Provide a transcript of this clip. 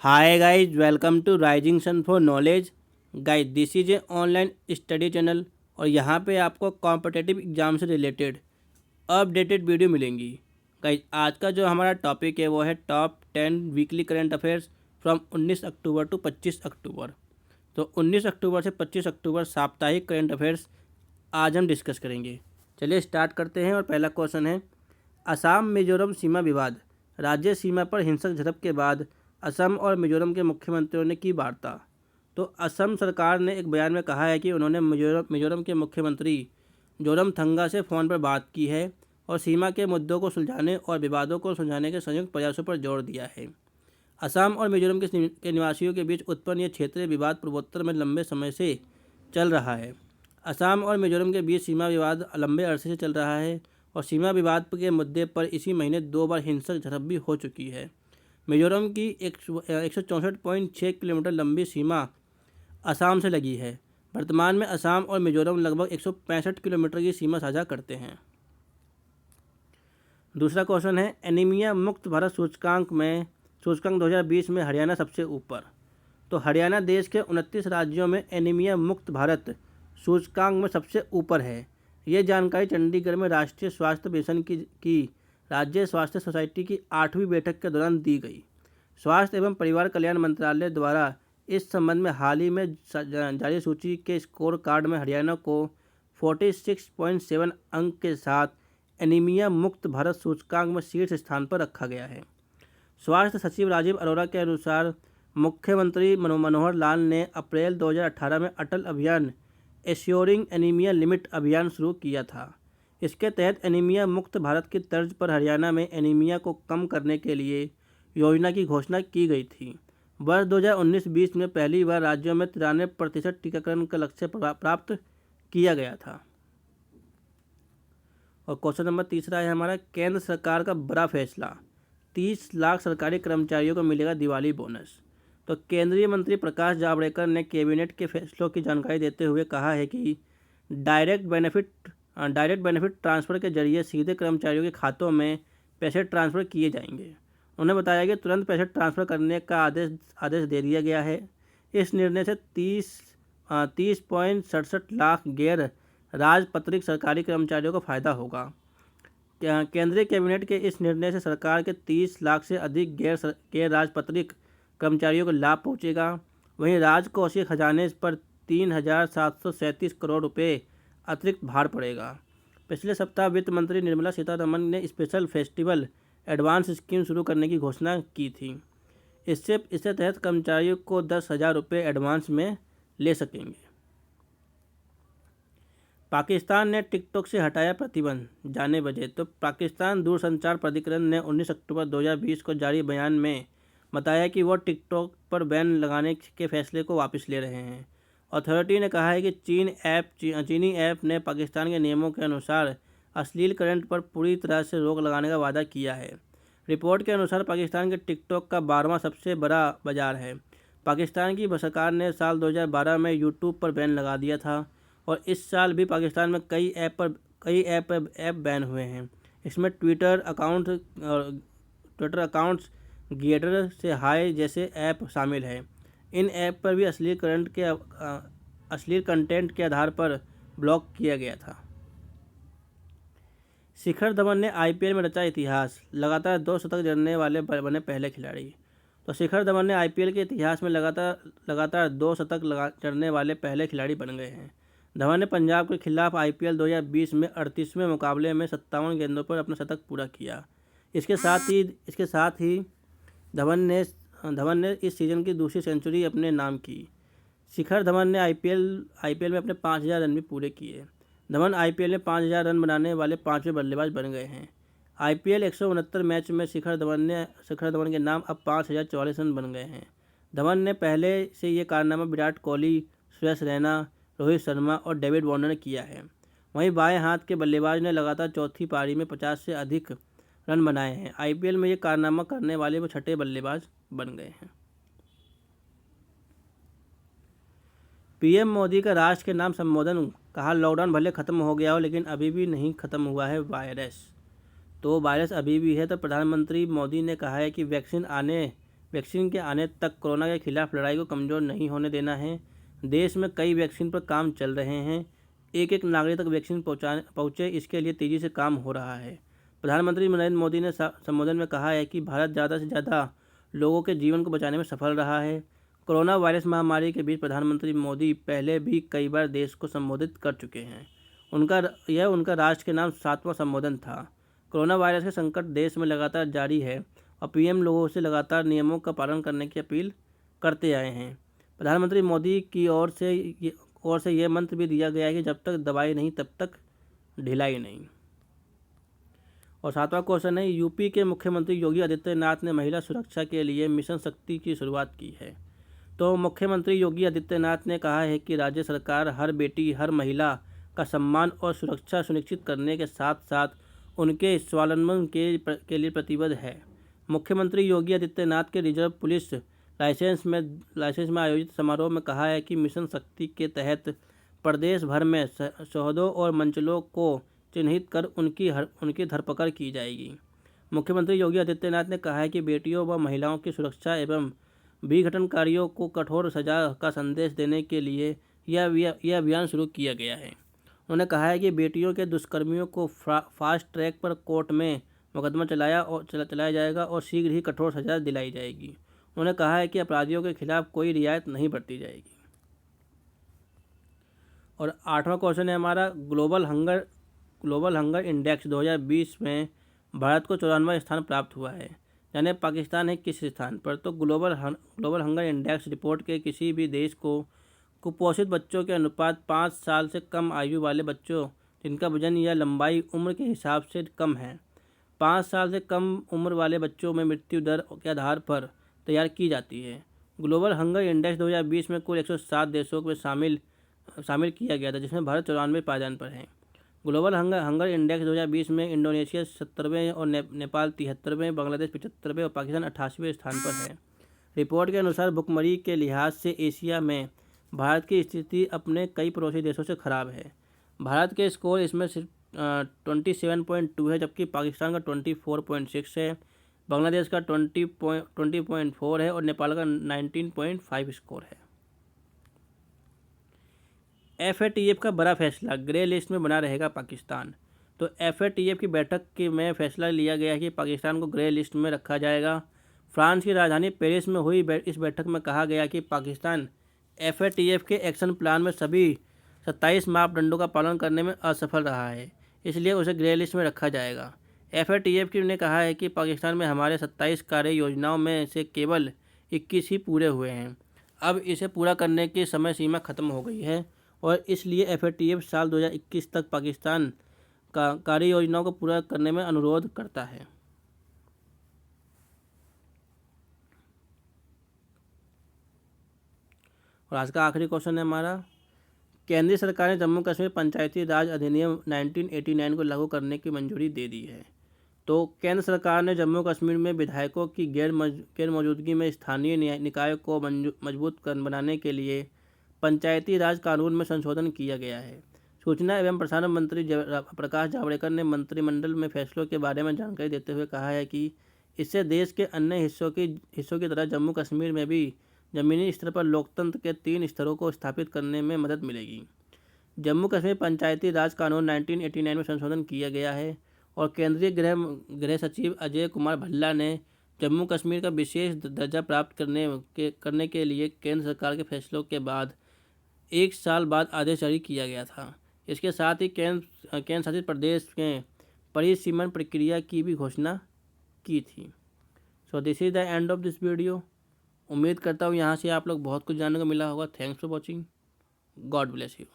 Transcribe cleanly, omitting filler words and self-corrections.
Hi guys, welcome to Rising Sun for Knowledge. Guys, this is a online study channel और यहाँ पे आपको competitive exam से related updated video मिलेंगी। Guys आज का जो हमारा टॉपिक है वो है top 10 weekly current affairs from 19 October to 25 October. तो 19 अक्टूबर से 25 अक्टूबर साप्ताहिक करंट अफेयर्स आज हम डिस्कस करेंगे। चलिए स्टार्ट करते हैं और पहला क्वेश्चन है, असम मिजोरम सीमा विवाद, राज्य सीमा पर हिंसक झड़प के बाद असम और मिजोरम के मुख्यमंत्रियों ने की वार्ता। तो असम सरकार ने एक बयान में कहा है कि उन्होंने मिजोरम के मुख्यमंत्री जोरमथंगा से फ़ोन पर बात की है और सीमा के मुद्दों को सुलझाने और विवादों को सुलझाने के संयुक्त प्रयासों पर जोर दिया है। असम और मिजोरम के निवासियों के बीच उत्पन्न यह क्षेत्रीय विवाद पूर्वोत्तर में लंबे समय से चल रहा है। असम और मिजोरम के बीच सीमा विवाद लंबे अरसे से चल रहा है और सीमा विवाद के मुद्दे पर इसी महीने 2 बार हिंसक झड़प भी हो चुकी है। मिजोरम की 164.6 किलोमीटर लंबी सीमा असम से लगी है। वर्तमान में असम और मिजोरम लगभग 165 किलोमीटर की सीमा साझा करते हैं। दूसरा क्वेश्चन है, एनीमिया मुक्त भारत सूचकांक 2020 में हरियाणा सबसे ऊपर। तो हरियाणा देश के 29 राज्यों में एनीमिया मुक्त भारत सूचकांक में सबसे ऊपर है। ये जानकारी चंडीगढ़ में राष्ट्रीय स्वास्थ्य मिशन की राज्य स्वास्थ्य सोसाइटी की 8वीं बैठक के दौरान दी गई। स्वास्थ्य एवं परिवार कल्याण मंत्रालय द्वारा इस संबंध में हाल ही में जारी सूची के स्कोर कार्ड में हरियाणा को 46.7 अंक के साथ एनीमिया मुक्त भारत सूचकांक में शीर्ष स्थान पर रखा गया है। स्वास्थ्य सचिव राजीव अरोड़ा के अनुसार मुख्यमंत्री मनोहर लाल ने अप्रैल 2018 में अटल अभियान एश्योरिंग एनीमिया लिमिट अभियान शुरू किया था। इसके तहत एनीमिया मुक्त भारत की तर्ज पर हरियाणा में एनीमिया को कम करने के लिए योजना की घोषणा की गई थी। वर्ष 2019-20 में पहली बार राज्यों में 93% टीकाकरण का लक्ष्य प्राप्त किया गया था। और क्वेश्चन नंबर तीसरा है हमारा, केंद्र सरकार का बड़ा फैसला, 30 लाख सरकारी कर्मचारियों को मिलेगा दिवाली बोनस। तो केंद्रीय मंत्री प्रकाश जावड़ेकर ने कैबिनेट के फैसलों की जानकारी देते हुए कहा है कि डायरेक्ट बेनिफिट ट्रांसफ़र के जरिए सीधे कर्मचारियों के खातों में पैसे ट्रांसफ़र किए जाएंगे। उन्होंने बताया कि तुरंत पैसे ट्रांसफ़र करने का आदेश दे दिया गया है। इस निर्णय से 30.67 लाख गैर राजपत्रित सरकारी कर्मचारियों को फ़ायदा होगा। केंद्रीय कैबिनेट के इस निर्णय से सरकार के 30 लाख से अधिक गैर राजपत्रित कर्मचारियों को लाभ पहुंचेगा। वहीं राजकोषीय खजाने पर 3,737 करोड़ रुपये अतिरिक्त भार पड़ेगा। पिछले सप्ताह वित्त मंत्री निर्मला सीतारमण ने स्पेशल फेस्टिवल एडवांस स्कीम शुरू करने की घोषणा की थी। इससे तहत कर्मचारियों को 10,000 रुपये एडवांस में ले सकेंगे। पाकिस्तान ने टिकटॉक से हटाया प्रतिबंध, जाने वजह। तो पाकिस्तान दूरसंचार प्राधिकरण ने 19 अक्टूबर 2020 को जारी बयान में बताया कि वह टिकटॉक पर बैन लगाने के फैसले को वापस ले रहे हैं। अथॉरिटी ने कहा है कि चीनी ऐप ने पाकिस्तान के नियमों के अनुसार अश्लील कंटेंट पर पूरी तरह से रोक लगाने का वादा किया है। रिपोर्ट के अनुसार पाकिस्तान के टिकटॉक का 12वां सबसे बड़ा बाजार है। पाकिस्तान की सरकार ने साल 2012 में यूट्यूब पर बैन लगा दिया था और इस साल भी पाकिस्तान में कई ऐप बैन हुए हैं। इसमें ट्विटर अकाउंट्स गेटर से हाय जैसे ऐप शामिल है। इन ऐप पर भी अश्लील कंटेंट के आधार पर ब्लॉक किया गया था। शिखर धवन ने आईपीएल में रचा इतिहास, लगातार 2 शतक जड़ने वाले बने पहले खिलाड़ी। तो शिखर धवन ने आईपीएल के इतिहास में लगातार 2 शतक जड़ने वाले पहले खिलाड़ी बन गए हैं। धवन ने पंजाब के खिलाफ आईपीएल 2020 में 38वें मुकाबले में 57 गेंदों पर अपना शतक पूरा किया। इसके साथ ही धवन ने इस सीज़न की दूसरी सेंचुरी अपने नाम की। शिखर धवन ने आईपीएल में अपने 5,000 रन भी पूरे किए। धवन आईपीएल में 5,000 रन बनाने वाले 5वें बल्लेबाज बन गए हैं। आईपीएल 169 मैच में शिखर धवन के नाम अब 5,044 रन बन गए हैं। धवन ने पहले से ये कारनामा विराट कोहली, सुरेश रैना, रोहित शर्मा और डेविड वार्नर ने किया है। वहीं बाएं हाथ के बल्लेबाज ने लगातार चौथी पारी में 50 से अधिक रन बनाए हैं। आईपीएल में ये कारनामा करने वाले वो 6ठे बल्लेबाज बन गए हैं। पीएम मोदी का राष्ट्र के नाम संबोधन, कहा लॉकडाउन भले ख़त्म हो गया हो लेकिन अभी भी नहीं ख़त्म हुआ है वायरस। तो वायरस अभी भी है। तो प्रधानमंत्री मोदी ने कहा है कि वैक्सीन आने वैक्सीन के आने तक कोरोना के खिलाफ लड़ाई को कमज़ोर नहीं होने देना है। देश में कई वैक्सीन पर काम चल रहे हैं। एक एक नागरिक तक वैक्सीन पहुँचे, इसके लिए तेज़ी से काम हो रहा है। प्रधानमंत्री नरेंद्र मोदी ने संबोधन में कहा है कि भारत ज़्यादा से ज़्यादा लोगों के जीवन को बचाने में सफल रहा है। कोरोना वायरस महामारी के बीच प्रधानमंत्री मोदी पहले भी कई बार देश को संबोधित कर चुके हैं। उनका राष्ट्र के नाम 7वां संबोधन था। कोरोना वायरस के संकट देश में लगातार जारी है और पीएम लोगों से लगातार नियमों का पालन करने की अपील करते आए हैं। प्रधानमंत्री मोदी की ओर से यह मंत्र भी दिया गया है कि जब तक दवाई नहीं तब तक ढिलाई नहीं। और 7वां क्वेश्चन है, यूपी के मुख्यमंत्री योगी आदित्यनाथ ने महिला सुरक्षा के लिए मिशन शक्ति की शुरुआत की है। तो मुख्यमंत्री योगी आदित्यनाथ ने कहा है कि राज्य सरकार हर बेटी, हर महिला का सम्मान और सुरक्षा सुनिश्चित करने के साथ साथ उनके स्वावलंबन के लिए प्रतिबद्ध है। मुख्यमंत्री योगी आदित्यनाथ के रिजर्व पुलिस लाइसेंस में आयोजित समारोह में कहा है कि मिशन शक्ति के तहत प्रदेश भर में शहदों और मंचलों को चिन्हित कर उनकी धरपकड़ की जाएगी। मुख्यमंत्री योगी आदित्यनाथ ने कहा है कि बेटियों व महिलाओं की सुरक्षा एवं विघटनकारियों को कठोर सजा का संदेश देने के लिए यह अभियान शुरू किया गया है। उन्होंने कहा है कि बेटियों के दुष्कर्मियों को फास्ट ट्रैक पर कोर्ट में मुकदमा चलाया जाएगा और शीघ्र ही कठोर सजा दिलाई जाएगी। उन्होंने कहा है कि अपराधियों के खिलाफ कोई रियायत नहीं बरती जाएगी। और 8वां क्वेश्चन है हमारा, ग्लोबल हंगर इंडेक्स 2020 में भारत को 94वां स्थान प्राप्त हुआ है। यानी पाकिस्तान है किस स्थान पर? तो ग्लोबल हंगर इंडेक्स रिपोर्ट के किसी भी देश को कुपोषित बच्चों के अनुपात 5 साल से कम आयु वाले बच्चों जिनका वजन या लंबाई उम्र के हिसाब से कम है, 5 साल से कम उम्र वाले बच्चों में मृत्यु दर के आधार पर तैयार की जाती है। ग्लोबल हंगर इंडेक्स 2020 में कुल 107 देशों में शामिल किया गया था, जिसमें भारत 94वें पायदान पर है। ग्लोबल हंगर इंडेक्स 2020 में इंडोनेशिया 70वें और नेपाल 73वें, बांग्लादेश 75वें और पाकिस्तान 88वें स्थान पर है। रिपोर्ट के अनुसार भुखमरी के लिहाज से एशिया में भारत की स्थिति अपने कई पड़ोसी देशों से खराब है। भारत के स्कोर इसमें सिर्फ 27.2 है, जबकि पाकिस्तान का 24.6 है, बांग्लादेश का 20.4 है और नेपाल का 19.5 स्कोर है। FATF का बड़ा फैसला, ग्रे लिस्ट में बना रहेगा पाकिस्तान। तो FATF की बैठक में फैसला लिया गया है कि पाकिस्तान को ग्रे लिस्ट में रखा जाएगा। फ्रांस की राजधानी पेरिस में हुई इस बैठक में कहा गया कि पाकिस्तान FATF के एक्शन प्लान में सभी 27 मापदंडों का पालन करने में असफल रहा है, इसलिए उसे ग्रे लिस्ट में रखा जाएगा। FATF ने कहा है कि पाकिस्तान में हमारे 27 कार्य योजनाओं में से केवल 21 ही पूरे हुए हैं। अब इसे पूरा करने की समय सीमा खत्म हो गई है और इसलिए FATF साल 2021 तक पाकिस्तान का कार्य योजनाओं को पूरा करने में अनुरोध करता है। और आज का आखिरी क्वेश्चन है हमारा, केंद्रीय सरकार ने जम्मू कश्मीर पंचायती राज अधिनियम 1989 को लागू करने की मंजूरी दे दी है। तो केंद्र सरकार ने जम्मू कश्मीर में विधायकों की गैर मौजूदगी में स्थानीय निकाय को मजबूत बनाने के लिए पंचायती राज कानून में संशोधन किया गया है। सूचना एवं प्रसारण मंत्री प्रकाश जावड़ेकर ने मंत्रिमंडल में फैसलों के बारे में जानकारी देते हुए कहा है कि इससे देश के अन्य हिस्सों की तरह जम्मू कश्मीर में भी जमीनी स्तर पर लोकतंत्र के 3 स्तरों को स्थापित करने में मदद मिलेगी। जम्मू कश्मीर पंचायती राज कानून 1989 में संशोधन किया गया है और केंद्रीय गृह सचिव अजय कुमार भल्ला ने जम्मू कश्मीर का विशेष दर्जा प्राप्त करने के लिए केंद्र सरकार के फैसलों के बाद 1 साल बाद आदेश जारी किया गया था। इसके साथ ही केंद्र शासित प्रदेश में परिसीमन प्रक्रिया की भी घोषणा की थी। So this is the end of this video. उम्मीद करता हूँ यहाँ से आप लोग बहुत कुछ जानने को मिला होगा। Thanks for watching. God bless you.